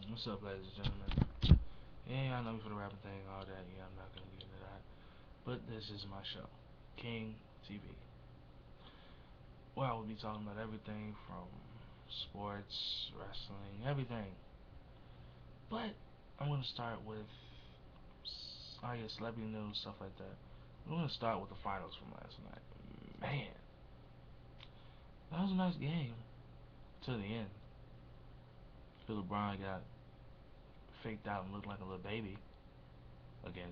What's up, ladies and gentlemen? Yeah, I know me for the rapping thing, all that. Yeah, I'm not gonna get into that. But this is my show, King TV, where I will be talking about everything from sports, wrestling, everything. But I'm gonna start with, I guess, celebrity news, stuff like that. I'm gonna start with the finals from last night. Man, that was a nice game to the end. Phil LeBron got faked out and looked like a little baby again.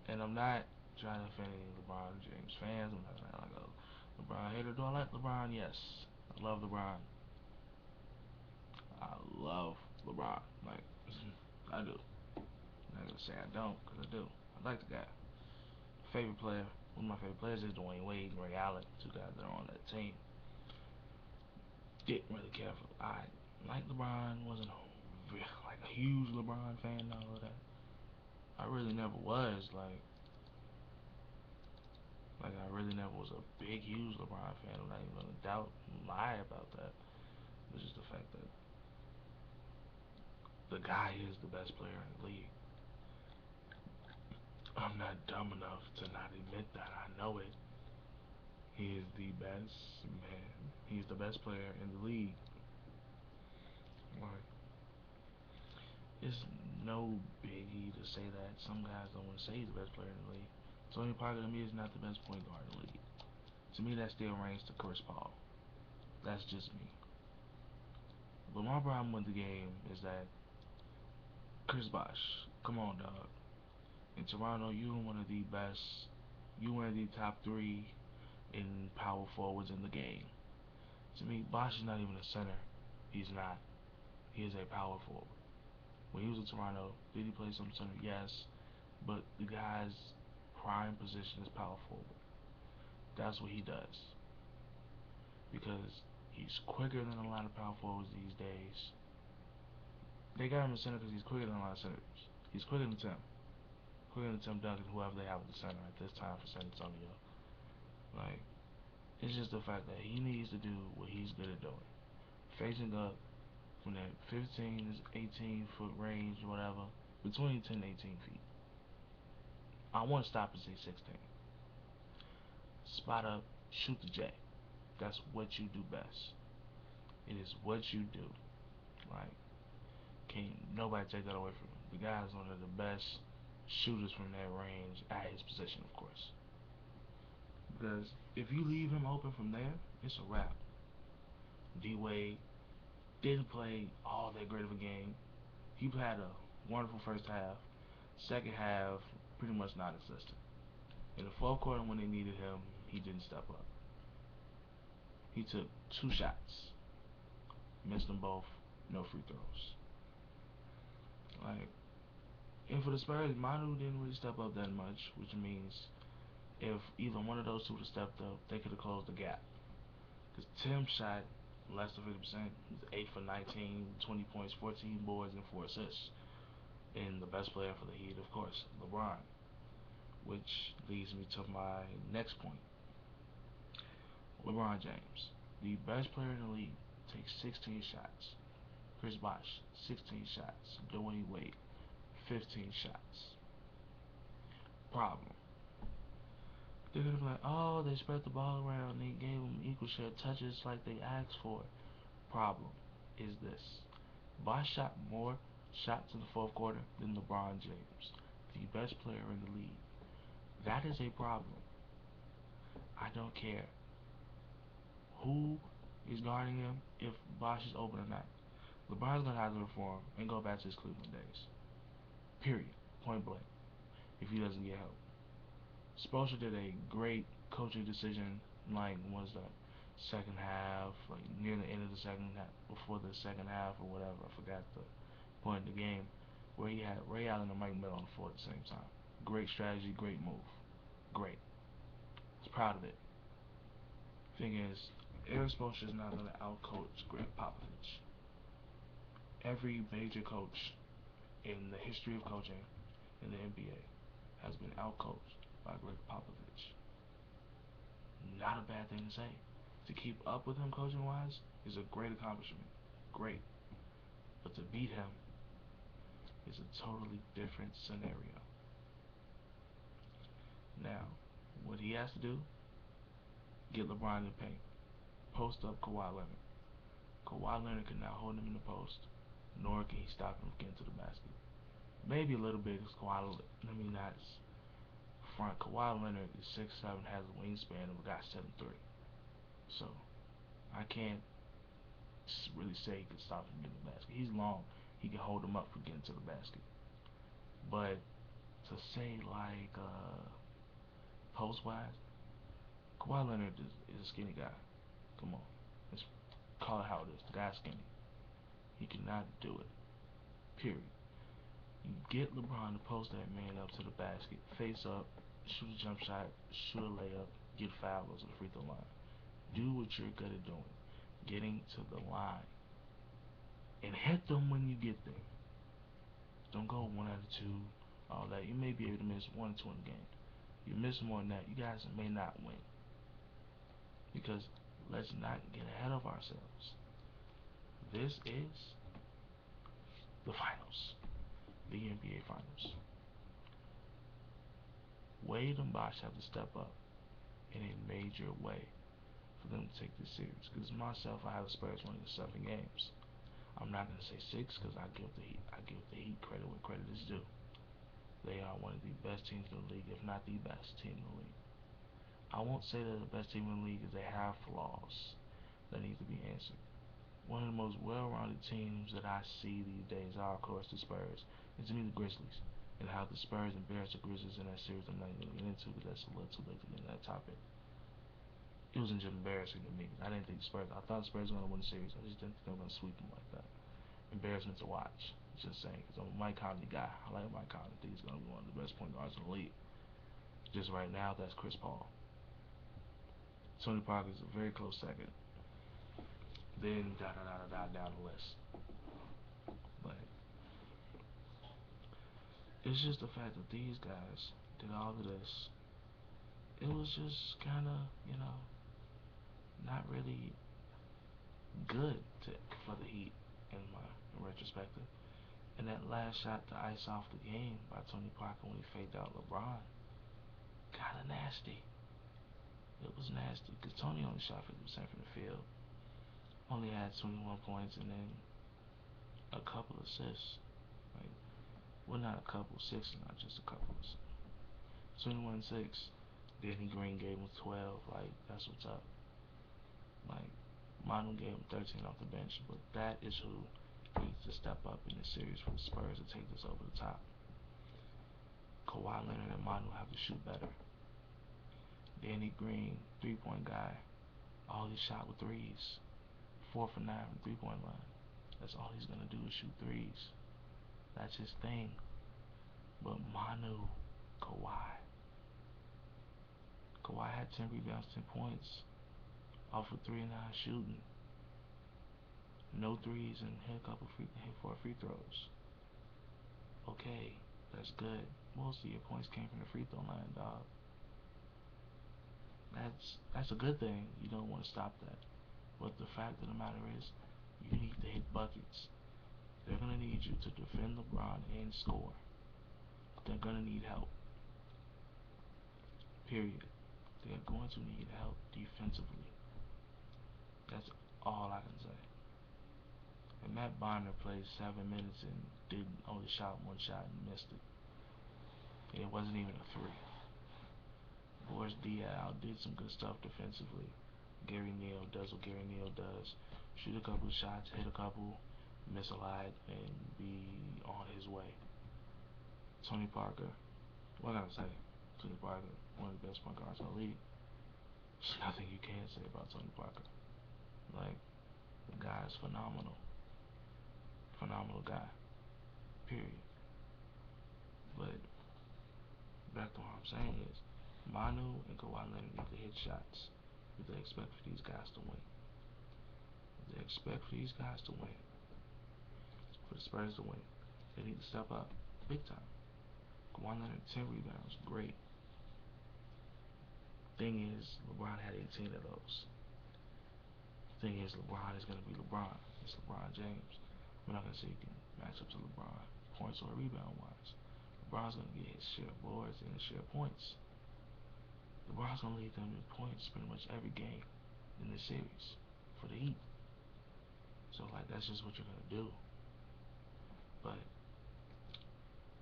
And I'm not trying to offend any LeBron James fans. I'm not trying to like a LeBron hater. Do I like LeBron? Yes. I love LeBron. I love LeBron. Like, I do. I'm not gonna say I don't, cause I do. I like the guy. Favorite player. One of my favorite players is Dwayne Wade and Ray Allen. Two guys that are on that team. Didn't really care for. I like LeBron. Wasn't like a huge LeBron fan and all of that. I really never was. Like I really never was a big, huge LeBron fan. I'm not even gonna lie about that. It's just the fact that the guy is the best player in the league. I'm not dumb enough to not admit that. I know it. He is the best man. He's the best player in the league. Like, it's no biggie to say that. Some guys don't want to say he's the best player in the league. Tony Parker to me is not the best point guard in the league. To me, that still reigns to Chris Paul. That's just me. But my problem with the game is that Chris Bosh, come on, dog. In Toronto, you are one of the best. You one of the top three in power forwards in the game. To me, Bosh is not even a center. He's not. He is a power forward. When he was in Toronto, did he play some center? Yes. But the guy's prime position is power forward. That's what he does. Because he's quicker than a lot of power forwards these days. They got him in center because he's quicker than a lot of centers. He's quicker than Tim. Quicker than Tim Duncan, whoever they have at the center at this time for San Antonio. Like, it's just the fact that he needs to do what he's good at doing. Facing up from that 15 to 18 foot range or whatever, between 10 and 18 feet. I want to stop and say 16. Spot up, shoot the J. That's what you do best. It is what you do. Like, can't nobody take that away from him. The guy is one of the best shooters from that range at his position, of course. Because if you leave him open from there, it's a wrap. D Wade didn't play all that great of a game. He had a wonderful first half. Second half, pretty much non-existent. In the fourth quarter, when they needed him, he didn't step up. He took two shots, missed them both, no free throws. Like, and for the Spurs, Manu didn't really step up that much, which means if either one of those two would have stepped up, they could have closed the gap. Because Tim shot less than 50%. He was 8 for 19, 20 points, 14 boards, and 4 assists. And the best player for the Heat, of course, LeBron. Which leads me to my next point. LeBron James, the best player in the league, takes 16 shots. Chris Bosh, 16 shots. Dwayne Wade, 15 shots. Problem. They're gonna be like, oh, they spread the ball around. They gave them equal share touches like they asked for. Problem is this: Bosh shot more shots in the fourth quarter than LeBron James, the best player in the league. That is a problem. I don't care who is guarding him if Bosh is open or not. LeBron's gonna have to reform and go back to his Cleveland days. Period. Point blank. If he doesn't get help. Spoelstra did a great coaching decision, like, was that second half, like near the end of the second half, before the second half or whatever. I forgot the point of the game, where he had Ray Allen and Mike Miller on the floor at the same time. Great strategy, great move, great. I was proud of it. Thing is, Eric Spoelstra is not going to outcoach Greg Popovich. Every major coach in the history of coaching in the NBA has been outcoached by Greg Popovich. Not a bad thing to say. To keep up with him coaching wise is a great accomplishment. Great. But to beat him is a totally different scenario. Now, what he has to do, get LeBron in the paint. Post up Kawhi Leonard. Kawhi Leonard can now hold him in the post, nor can he stop him from getting to the basket. Maybe a little bit because not front. Kawhi Leonard is 6'7", has a wingspan of a guy 7'3". So, I can't really say he can stop him getting the basket. He's long. He can hold him up from getting to the basket. But to say like post-wise, Kawhi Leonard is a skinny guy. Come on. Let's call it how it is. The guy's skinny. He cannot do it. Period. You get LeBron to post that man up to the basket, face up, shoot a jump shot, shoot a layup, get fouled, goes to the free throw line. Do what you're good at doing. Getting to the line. And hit them when you get there. Don't go 1 out of 2, all that. You may be able to miss 1 or 2 in the game. You miss more than that, you guys may not win. Because let's not get ahead of ourselves. This is the finals. The NBA Finals. Wade and Bosh have to step up in a major way for them to take this series. Because myself, I have the Spurs winning the 7 games. I'm not going to say 6 because I give the Heat credit where credit is due. They are one of the best teams in the league, if not the best team in the league. I won't say they're the best team in the league because they have flaws that need to be answered. One of the most well-rounded teams that I see these days are, of course, the Spurs. And to me, the Grizzlies. And how the Spurs embarrassed the Grizzlies in that series, I'm not going to get into because that's a little too late to get into that topic. It wasn't just embarrassing to me. I didn't think the Spurs. I thought the Spurs were going to win the series. I just didn't think they were going to sweep them like that. Embarrassment to watch. Just saying, because I'm a Mike Conley guy. I like Mike Conley. I think he's going to be one of the best point guards in the league. Just right now, that's Chris Paul. Tony Parker is a very close second. Then down the list. But it's just the fact that these guys did all of this. It was just kind of, not really good for the Heat in retrospective. And that last shot to ice off the game by Tony Parker when he faked out LeBron, kind of nasty. It was nasty because Tony only shot 50% from the field, only had 21 points and then a couple assists. Like, well, not a couple, 6, not just a couple. 21-6. Danny Green gave him 12. Like, that's what's up. Like, Manu gave him 13 off the bench, but that is who needs to step up in this series for the Spurs to take this over the top. Kawhi Leonard and Manu have to shoot better. Danny Green, 3-point guy. All he shot with threes. 4 for 9 from 3-point line. That's all he's gonna do is shoot threes. That's his thing. But Manu, Kawhi had 10 rebounds, 10 points off of 3 and 9 shooting. No threes and hit 4 free throws. Okay, that's good. Most of your points came from the free throw line, dog. That's a good thing. You don't want to stop that. But the fact of the matter is, you need to hit buckets. They're going to need you to defend LeBron and score. They're going to need help. Period. They're going to need help defensively. That's all I can say. And Matt Bonner played 7 minutes and only shot 1 shot and missed it. And it wasn't even a 3. Boris Diaw did some good stuff defensively. Gary Neal does what Gary Neal does. Shoot a couple of shots, hit a couple, miss a lot, and be on his way. Tony Parker, what can I say? Tony Parker, one of the best point guards in the league. There's nothing you can say about Tony Parker. Like, the guy's phenomenal. Phenomenal guy. Period. But back to what I'm saying is, Manu and Kawhi Leonard need to hit shots if they expect for these guys to win. If they expect for these guys to win, for the Spurs to win, they need to step up big time. Kawhi Leonard, 10 rebounds, great. Thing is, LeBron had 18 of those. Thing is, LeBron is going to be LeBron. It's LeBron James. We're not gonna say he can match up to LeBron points or rebound wise. LeBron's gonna get his share of boards and his share of points. LeBron's gonna lead them in points pretty much every game in this series for the Heat. So like that's just what you're gonna do. But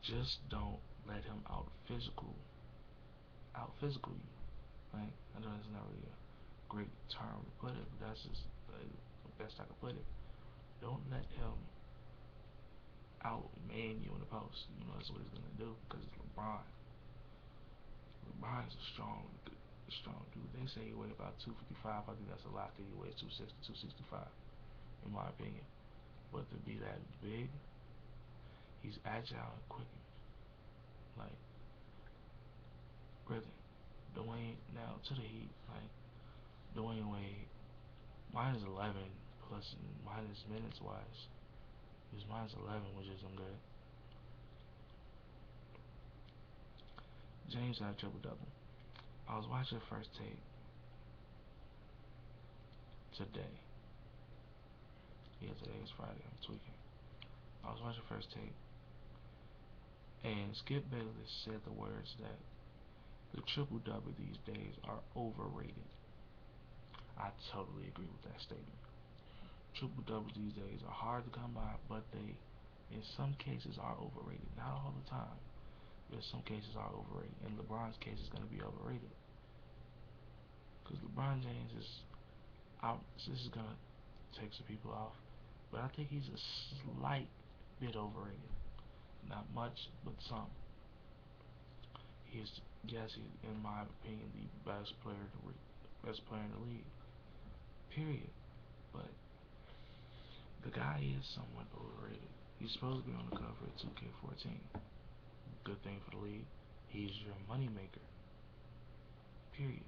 just don't let him out physical you. Like I know that's not really a great term to put it, but that's just the best I can put it. Don't let him outman you in the post. You know that's what he's gonna do because it's LeBron. LeBron is a strong dude. They say he weighs about 255. I think that's a lot. He weighs 260, 265, in my opinion. But to be that big, he's agile and quick. Like, really, Dwayne now to the Heat. Like Dwayne Wade, minus 11 plus minus minutes wise. He was minus 11, which isn't good. James had a triple double. I was watching first take today. Yeah, today is Friday. I'm tweaking. I was watching first take, and Skip Bayless said the words that the triple double these days are overrated. I totally agree with that statement. Triple doubles these days are hard to come by, but they, in some cases, are overrated. Not all the time, but in some cases are overrated. In LeBron's case, it's going to be overrated because LeBron James is out. This is going to take some people off, but I think he's a slight bit overrated. Not much, but some. He's, yes, he's, in my opinion, the best player in the league. Period. But the guy is somewhat overrated. He's supposed to be on the cover of 2K14. Good thing for the league. He's your moneymaker. Period.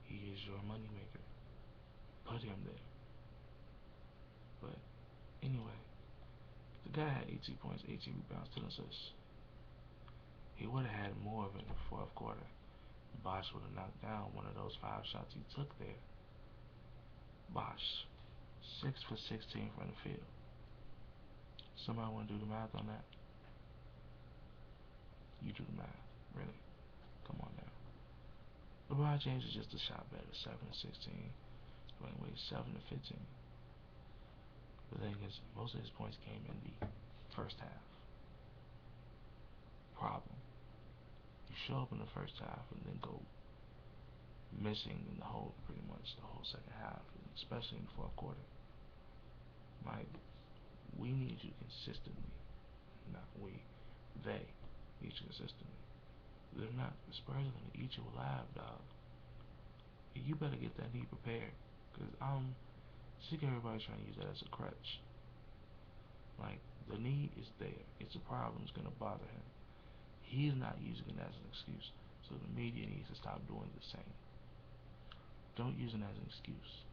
He is your moneymaker. Put him there. But anyway, the guy had 18 points, 18 rebounds, 10 assists. He would have had more of it in the fourth quarter. Bosh would have knocked down one of those 5 shots he took there. Bosh, 6 for 16 from the field. Somebody want to do the math on that? You do the math, really. Come on now. LeBron James is just a shot better, 7 to 16. Dwayne Wade 7 to 15. The thing is, most of his points came in the first half. Problem. You show up in the first half and then go missing in pretty much the whole second half, especially in the fourth quarter. Like, we need you consistently. Not we. They need you consistently. They're not. The Spurs are gonna eat you alive, dog. You better get that knee prepared, cause I'm sick of everybody trying to use that as a crutch. Like, the knee is there. It's a problem. It's gonna bother him. He's not using it as an excuse. So the media needs to stop doing the same. Don't use it as an excuse,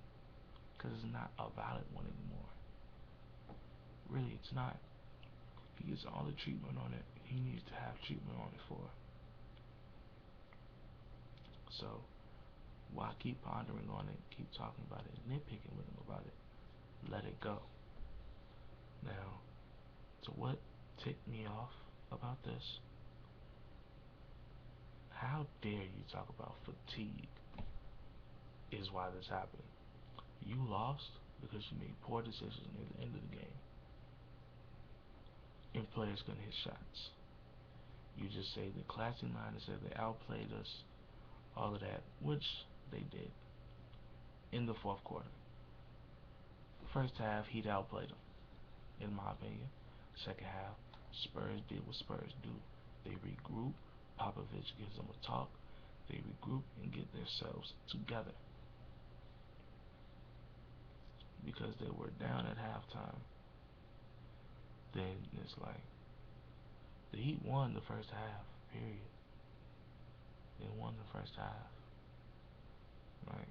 cause it's not a valid one anymore. Really, it's not. He gets all the treatment on it he needs to have treatment on it for. So, why keep pondering on it, keep talking about it, nitpicking with him about it? Let it go. Now, so what ticked me off about this? How dare you talk about fatigue is why this happened. You lost because you made poor decisions near the end of the game. And players couldn't hit shots. You just say the classic line and said they outplayed us, all of that, which they did in the fourth quarter. First half, Heat outplayed them, in my opinion. Second half, Spurs did what Spurs do. They regroup. Popovich gives them a talk. They regroup and get themselves together. Because they were down at halftime. Then it's like, the Heat won the first half, period. They won the first half. Like,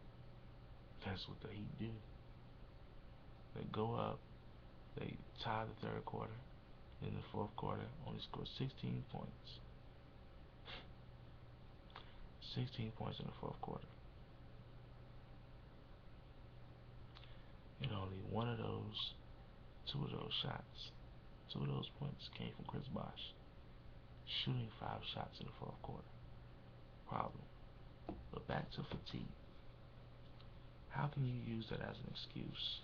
that's what the Heat do. They go up, they tie the third quarter. In the fourth quarter, only scored 16 points. 16 points in the fourth quarter. And only one of those two of those shots, two of those points came from Chris Bosh, shooting 5 shots in the fourth quarter. Problem. But back to fatigue. How can you use that as an excuse?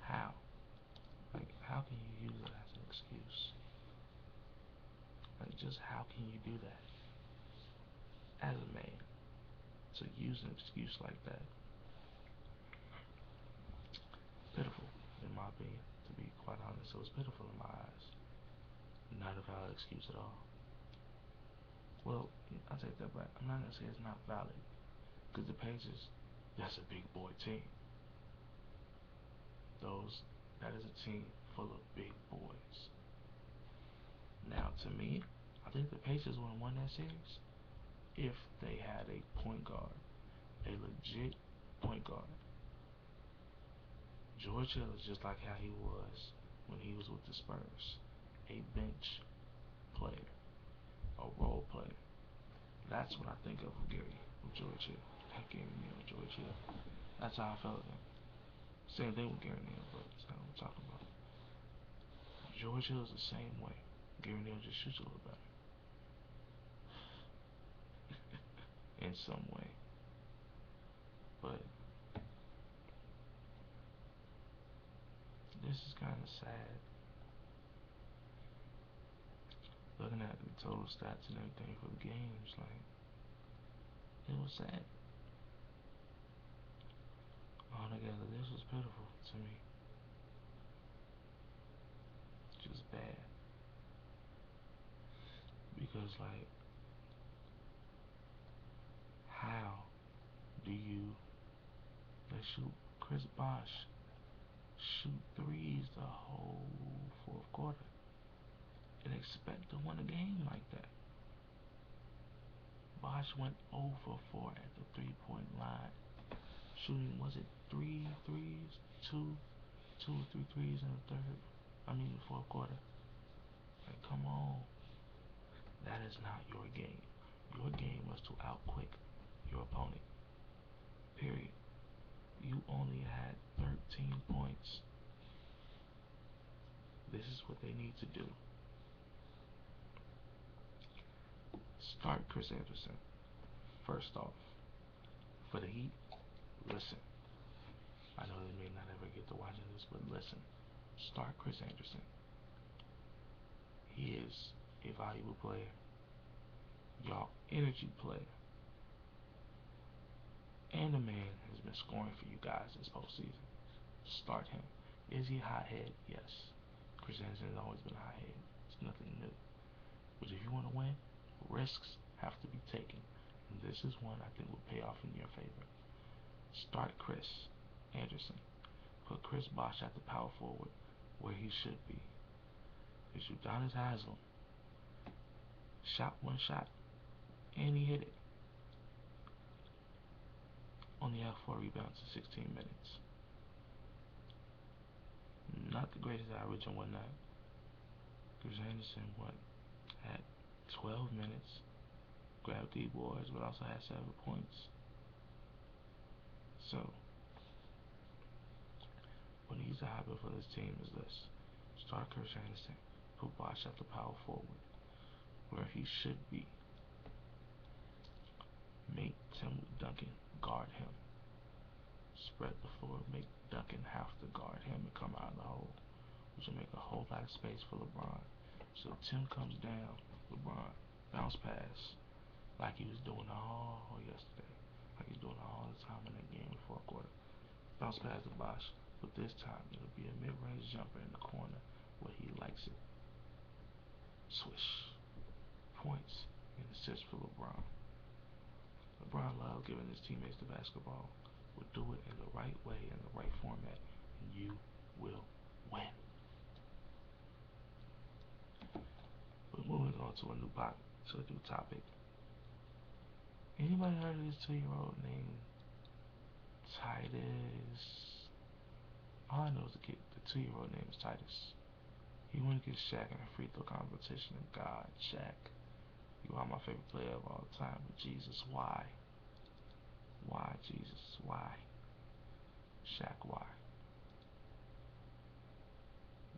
How? Like, how can you use it as an excuse? Like, just how can you do that? As a man, to use an excuse like that, pitiful, in my opinion. To be quite honest, it was pitiful in my eyes. Not a valid excuse at all. Well, I'll take that back. I'm not going to say it's not valid, because the Pacers, that's a big boy team. That is a team full of big boys. Now, to me, I think the Pacers would have won that series if they had a point guard, a legit point guard. George Hill is just like how he was when he was with the Spurs, a bench player, a role player. That's what I think of George Hill. Gary Neal, George Hill. That's how I felt of him. Same thing with Gary Neal, but that's not what I'm talking about. George Hill is the same way. Gary Neal just shoots a little better. In some way. But this is kind of sad. Looking at the total stats and everything for the games, like, it was sad. Altogether, this was pitiful to me. Just bad. Because, like, how do you let Chris Bosh shoot threes the whole fourth quarter and expect to win a game like that? Bosh went 0 for 4 at the 3-point line, shooting, was it 3 threes? Two or three threes in the fourth quarter. Like, come on. That is not your game. Your game was to outquick your opponent. Period. You only had 13 points. This is what they need to do. Start Chris Anderson. First off, for the Heat, listen. I know they may not ever get to watching this, but listen. Start Chris Anderson. He is a valuable player. Y'all energy player. And the man has been scoring for you guys this postseason. Start him. Is he a hothead? Yes. Chris Anderson has always been a hothead. It's nothing new. But if you want to win, risks have to be taken. And this is one I think will pay off in your favor. Start Chris Anderson. Put Chris Bosh at the power forward where he should be. It's Udonis Haslem. Shot one shot, and he hit it. Only had 4 rebounds in 16 minutes. Not the greatest average and whatnot. Chris Anderson had 12 minutes, grabbed 3 boards, but also had 7 points. So, what needs to happen for this team is this. Start Chris Anderson. Put Bosh at the power forward, where he should be. Make Tim Duncan guard him. Spread the floor, make Duncan have to guard him and come out of the hole, which will make a whole lot of space for LeBron. So Tim comes down, LeBron, bounce pass, like he was doing all yesterday, like he's doing all the time in that game in the fourth quarter. Bounce pass to Bosh, but this time it'll be a mid-range jumper in the corner where he likes it. Swish. Points and assists for LeBron. LeBron loves giving his teammates the basketball. Will do it in the right way, in the right format, and you will win. But moving on to a new topic. Anybody heard of this 2-year-old named Titus? All I know is the 2-year-old name is Titus. He went against Shaq in a free throw competition, and God, Shaq, you are my favorite player of all time, but Jesus, why? Why, Jesus? Why? Shaq, why?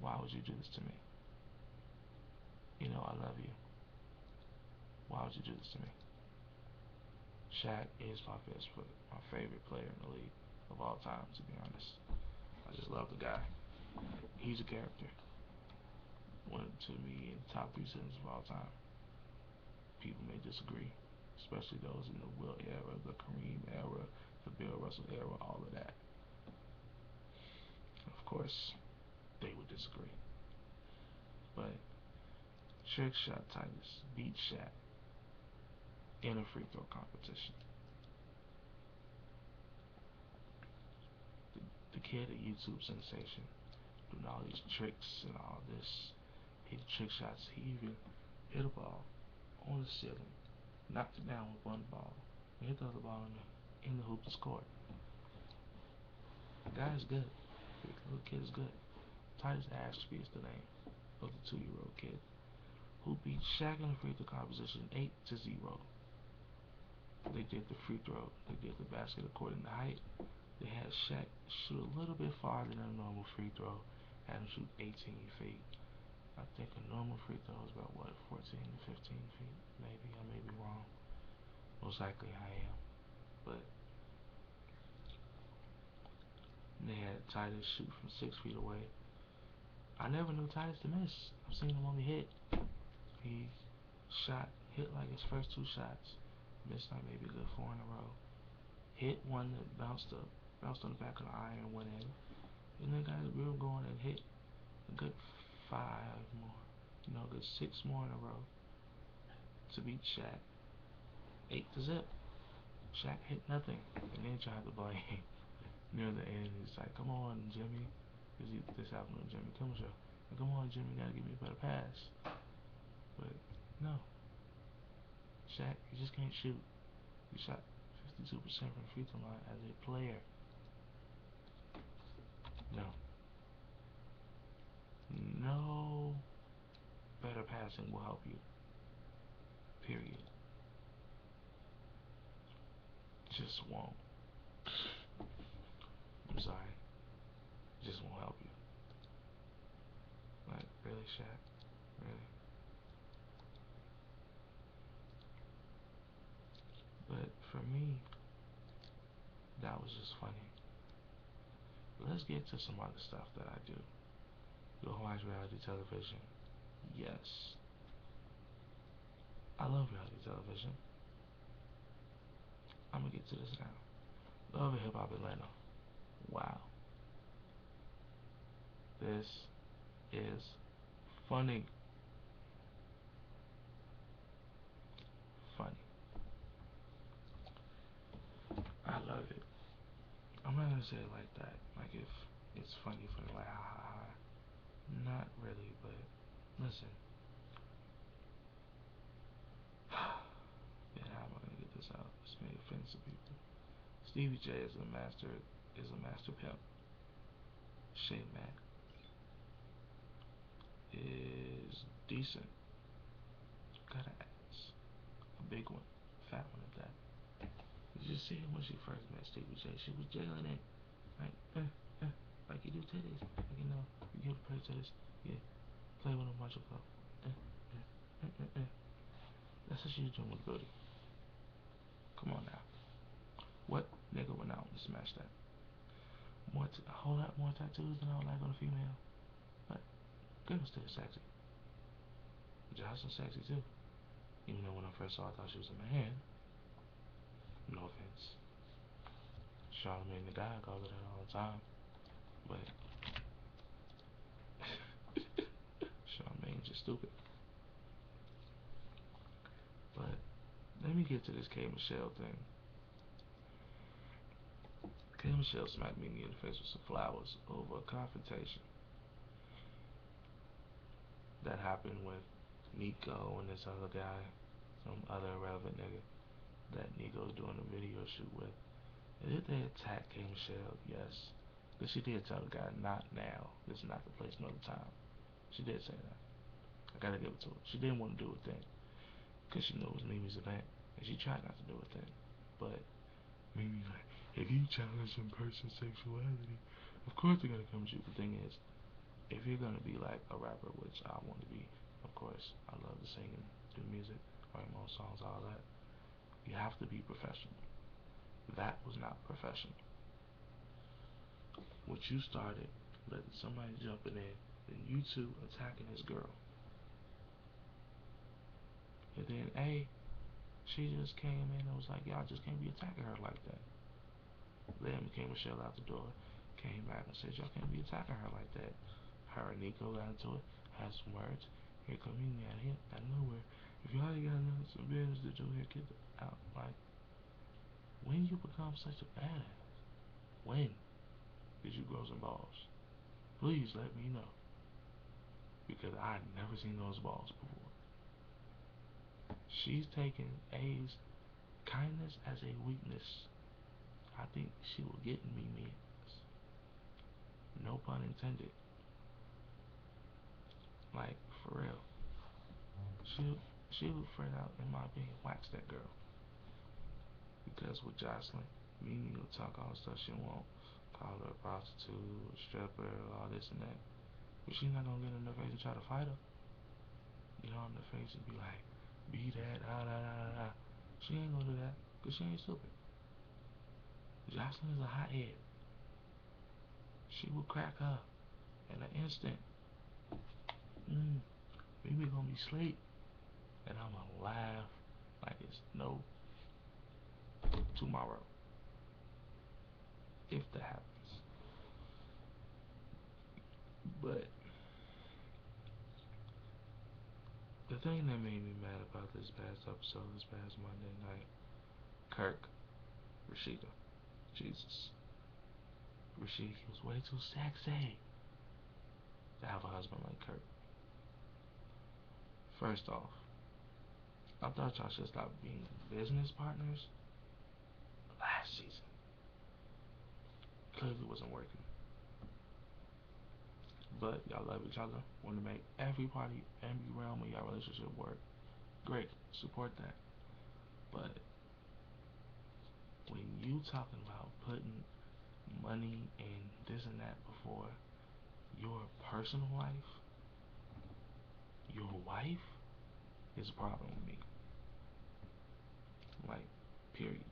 Why would you do this to me? You know I love you. Why would you do this to me? Shaq is my favorite player in the league of all time, to be honest. I just love the guy. He's a character. One to me in the top 3 centers of all time. People may disagree, especially those in the Will era, the Kareem era, the Bill Russell era, all of that. Of course, they would disagree. But Trick Shot Titus beat Shaq in a free throw competition. The kid, a YouTube sensation, doing all these tricks and all this, hit trick shots. He even hit a ball on the ceiling, knocked it down with one ball, and hit the other ball in the hoop to score. The guy is good. The little kid is good. Titus Ashby is the name of the 2-year-old kid who beat Shaq in the free throw competition 8-0. They did the free throw. They did the basket according to height. They had Shaq shoot a little bit farther than a normal free throw. Had him shoot 18 feet. I think a normal free throw is about, 14 to 15 feet? Maybe. I may be wrong. Most likely I am. But they had Titus shoot from 6 feet away. I never knew Titus to miss. I've seen him only hit. He hit like his first 2 shots. Missed like maybe a good 4 in a row. Hit one that bounced on the back of the iron, went in. And then got his groove going and hit a good 5 more. A good 6 more in a row to beat Shaq. 8-0. Shaq hit nothing. And then tried to blame near the end. He's like, come on, Jimmy. This happened with Jimmy Kimmel. Come on, Jimmy, you gotta give me a better pass. But no. Shaq, you just can't shoot. He shot 52% from the free throw line as a player. No better passing will help you. Period. Just won't. I'm sorry. Just won't help you. Like, really, Shaq? Really? But for me, that was just funny. Let's get to some other stuff that I do. Do I watch reality television? Yes. I love reality television. I'm gonna get to this now. Love and Hip Hop Atlanta. Wow. This is funny. Funny. I love it. I'm not gonna say it like that. Like if it's funny for like ha ha ha. Not really, but listen. Yeah, how am I gonna get this out? This may offend some people. Stevie J is a master pimp. Shay Mack is decent. Got an ass. A big one. Fat one at that. You just see her when she first met Stevie J. She was jailing it. Like, like you do titties. Like, you give her titties. Yeah. Play with them, watch her go. That's what she was doing with Booty. Come on now. What nigga went out and smashed that? A whole lot more tattoos than I would like on a female. But girl still sexy. Jocelyn sexy too. Even though when I first saw her, I thought she was a man. No offense. Charlamagne the guy calls her that all the time. But Charlamagne's just stupid. But let me get to this K. Michelle thing. K. Michelle smacked me in the face with some flowers over a confrontation that happened with Nico and this other guy, some other irrelevant nigga that Nico's doing a video shoot with. And did they attack K. Michelle? Yes. But she did tell the guy, not now. This is not the place, nor the time. She did say that. I gotta give it to her. She didn't want to do a thing. Because she knew it was Mimi's event. And she tried not to do a thing. But Mimi like, if you challenge some person's sexuality, of course they're gonna come at you. The thing is, if you're gonna be like a rapper, which I want to be, of course, I love to sing and do music, write my own songs, all that. You have to be professional. That was not professional. What you started, letting somebody jumping in, then you two attacking this girl. And then she just came in and was like, y'all just can't be attacking her like that. Then came Michelle out the door, came back and said, y'all can't be attacking her like that. Her and Nico got into it, had some words. Here come me out of nowhere. If y'all ain't got some business to do here, get out. Like, when you become such a badass? When did you grow some balls? Please let me know. Because I've never seen those balls before. She's taking A's kindness as a weakness. I think she will get in me. No pun intended. Like, for real. She would fret out, in my opinion, wax that girl. Because with Jocelyn, Mimi will talk all the stuff she won't. Call her a prostitute, a stripper, all this and that. But she's not gonna get in her face and try to fight her. Get on her face and be like, be that, da. She ain't gonna do that, because she ain't stupid. Jocelyn is a hothead. She will crack her in an instant. Mimi gonna be asleep. And I'm gonna laugh like it's no tomorrow. If that happens. But the thing that made me mad about this past episode, this past Monday night, Kirk, Rashida, Jesus. Rashida was way too sexy to have a husband like Kirk. First off, I thought y'all should stop being business partners last season. Clearly wasn't working. But y'all love each other, want to make every party, every realm of y'all relationship work. Great, support that. But when you talking about putting money and this and that before your personal life, your wife is a problem with me. Like, period.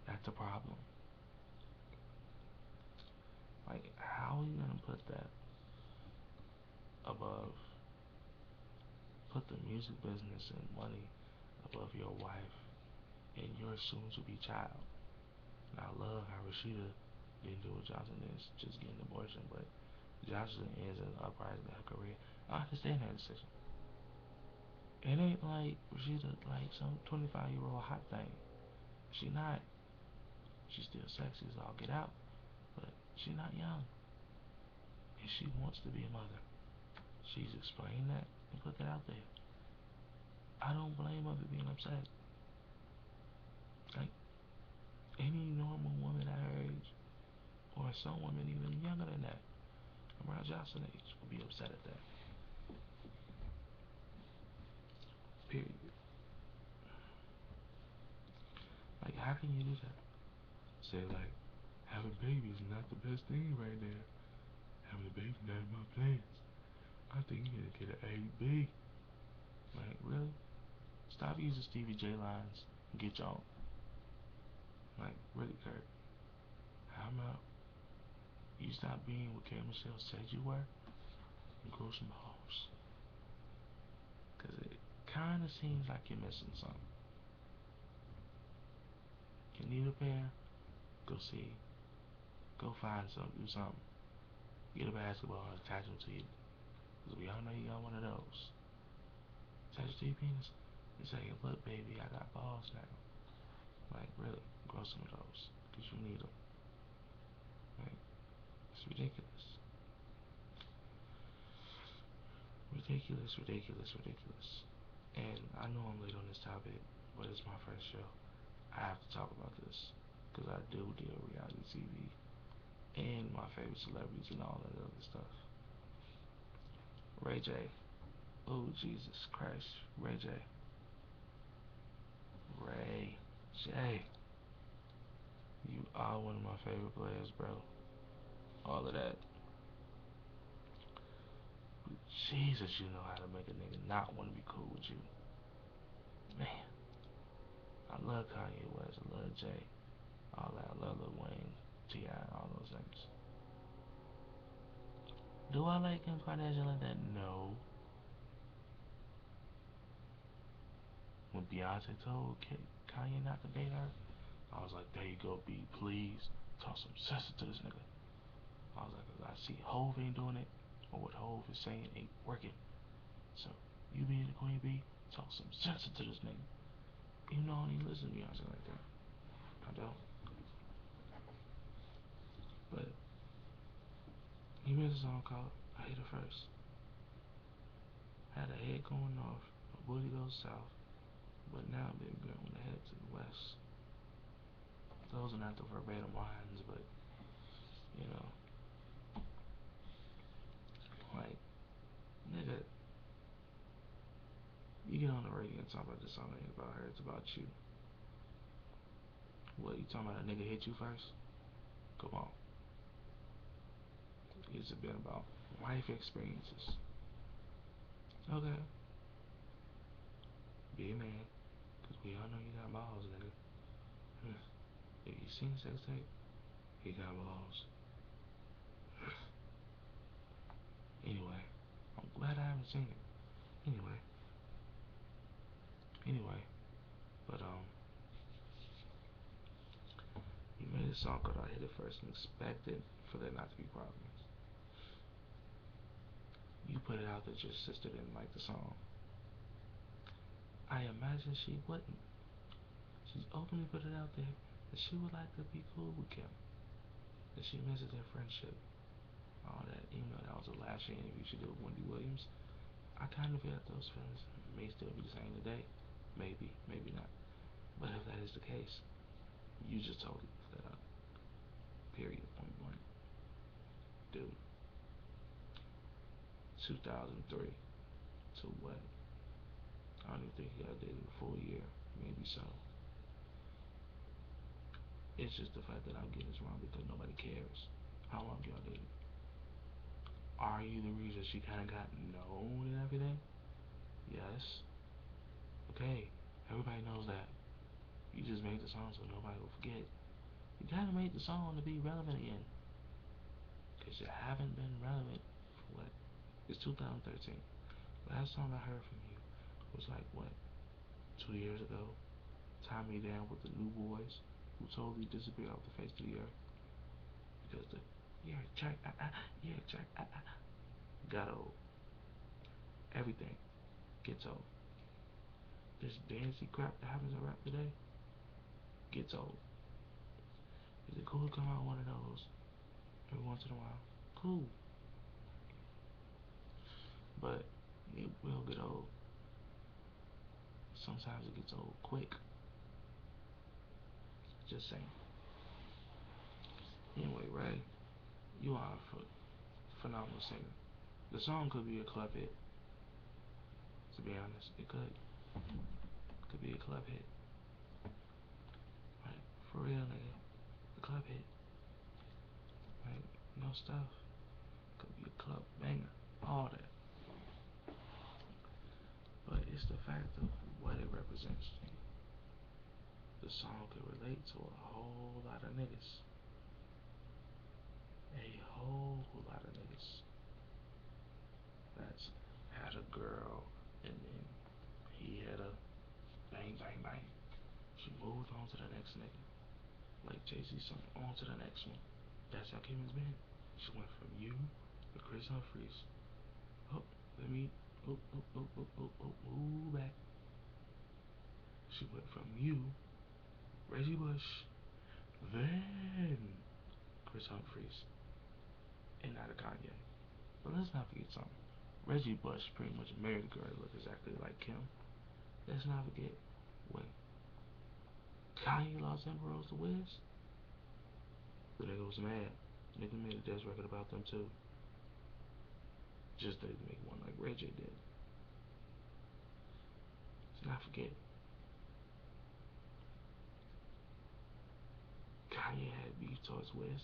That's a problem. Like, how are you gonna put that above, put the music business and money above your wife and your soon-to-be child? And I love how Rashida didn't do what Jocelyn is, just get an abortion, but Jocelyn is an uprising in her career. I understand her decision. It ain't like Rashida like some 25-year-old hot thing. She not. She's still sexy as all get out, but she's not young. And she wants to be a mother. She's explained that and put that out there. I don't blame her for being upset. Like, any normal woman at her age, or some women even younger than that, around Jocelyn's age, would be upset at that. Period. Like, how can you do that? Say, like, having babies is not the best thing right now. Having a baby not in my plans. I think you need to get an A-B. Like, really? Stop using Stevie J lines and get your own. Like, really, Kurt? How about you stop being what K. Michelle said you were and grow some balls? Because it kind of seems like you're missing something. You need a pair? Go see. Go find some, do something. Get a basketball and attach them to you. Because we all know you got one of those. Attach it to your penis and say, look, baby, I got balls now. Like, really, grow some of those. Because you need them. Like, it's ridiculous. Ridiculous. And I know I'm late on this topic, but it's my first show. I have to talk about this. Because I do deal with reality TV. And my favorite celebrities and all that other stuff. Ray J. Oh, Jesus Christ. Ray J. Ray J. You are one of my favorite players, bro. All of that. Jesus, you know how to make a nigga not want to be cool with you. Man, I love Kanye West, I love Jay, all that. I love Lil Wayne, T.I., all those things. Do I like Kim Kardashian like that? No. When Beyonce told Kanye not to date her, I was like, there you go, B, please talk some sense to this nigga. I was like, I see Hove ain't doing it, or what Hove is saying ain't working. So, you being the queen bee, talk some sense to this nigga. Even though I don't even listen to Beyonce like that. I don't. But, he made a song called I Hit Her First. Had a head going north, a booty goes south, but now baby girl wanna head to the west. Those are not the verbatim lines, but, you know, like, nigga, you get on the radio and talk about this song ain't about her, it's about you. What, you talking about a nigga hit you first? Come on. It's been about life experiences. Okay. Be a man, cause we all know you got balls, nigga. If you seen sex tape, he got balls. Anyway, I'm glad I haven't seen it. Anyway, but you made a song called I Hit It First and expected for there not to be problems. You put it out that your sister didn't like the song. I imagine she wouldn't. She's openly put it out there that she would like to be cool with Kim. That she misses their friendship. All that, even though that was the last interview she did with Wendy Williams. I kind of feel like those feelings may still be the same today. Maybe, maybe not. But if that is the case, you just totally flat up. Period. Point blank. Dude. 2003 to what? I don't even think he got dated a full year. Maybe so. It's just the fact that I'm getting this wrong because nobody cares. How long y'all dated? Are you the reason she kind of got known and everything? Yes. Okay. Everybody knows that. You just made the song so nobody will forget. You kind of made the song to be relevant again. Because you haven't been relevant for what? It's 2013. Last time I heard from you was like, what? 2 years ago? Tie Me Down with the New Boys, who totally disappeared off the face of the earth. Because the, yeah, check, yeah, check, got old. Everything gets old. This dancey crap that happens in rap today gets old. Is it cool to come out one of those every once in a while? Cool. But it will get old. Sometimes it gets old quick. Just saying. Anyway, Ray, you are a phenomenal singer. The song could be a club hit. To be honest, it could. Could be a club hit. Like, for real, nigga. A club hit. Like, no stuff. Could be a club banger. All that. But it's the fact of what it represents. The song could relate to a whole lot of niggas. A whole lot of niggas. That's had a girl and then he had a bang bang bang. She moved on to the next nigga. Like Jay-Z song, on to the next one. That's how Kim has been. She went from you to Chris Humphries. Oh, let me back. She went from you, Reggie Bush, then Chris Humphries, and now to Kanye. But let's not forget something. Reggie Bush pretty much married a girl that looked exactly like Kim. Let's not forget when Kanye lost Amber Rose to Wiz. The nigga was mad. The nigga made a diss record about them too. Just didn't make one like Reggie did. Let's not forget. Kanye had beef towards Wiz.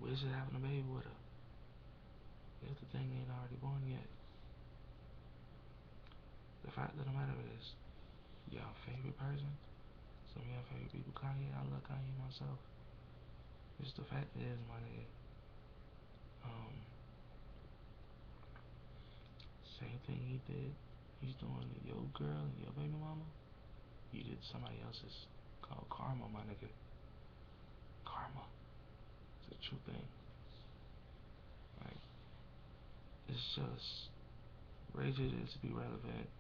Wiz What is it having a baby with her? If the thing ain't already born yet. The fact of the matter is, y'all favorite person? Some of y'all favorite people, Kanye. I love Kanye myself. Just the fact is, my nigga, same thing he did, he's doing to your girl and your baby mama. He did somebody else's. Called karma, my nigga. Karma. It's a true thing. Like, it's just rated it to be relevant.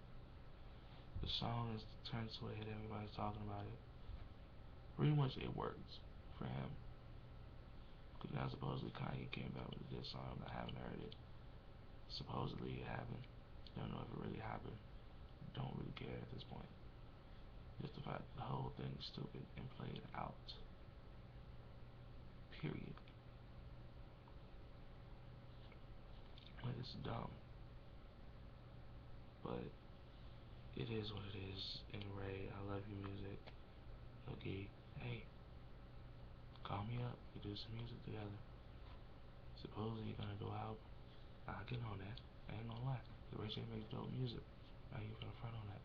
The song is turned to a hit. Everybody's talking about it. Pretty much it works for him. Cause now supposedly Kanye came back with this song. I haven't heard it. Supposedly it happened. Don't know if it really happened. Don't really care at this point. Just the fact the whole thing is stupid and played out. Period. Like, it's dumb. But it is what it is. And Ray, I love your music. Okay, hey, call me up. We do some music together. Supposedly you're gonna do an album. I'll get on that. I ain't gonna lie. The Ray J makes dope music. Now you gonna front on that.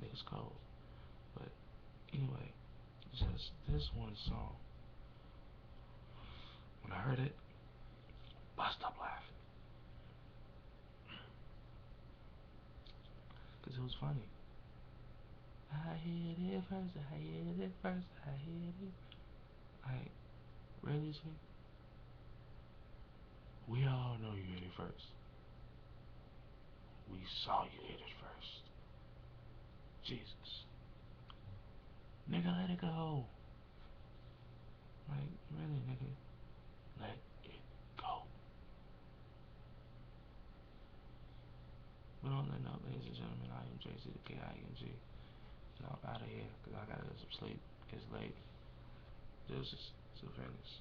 Nigga's cold. But anyway, just this one song. When I heard it, bust up laughing. Cause it was funny. I hit it first, I hit it first, I hit it. Like, really, G? We all know you hit it first. We saw you hit it first. Jesus. Nigga, let it go. Like, really, nigga. Let it go. But on that note, ladies and gentlemen, I am JC the K.I.N.G. And I'm out of here because I gotta get some sleep. It's late. Deuces. Till finish.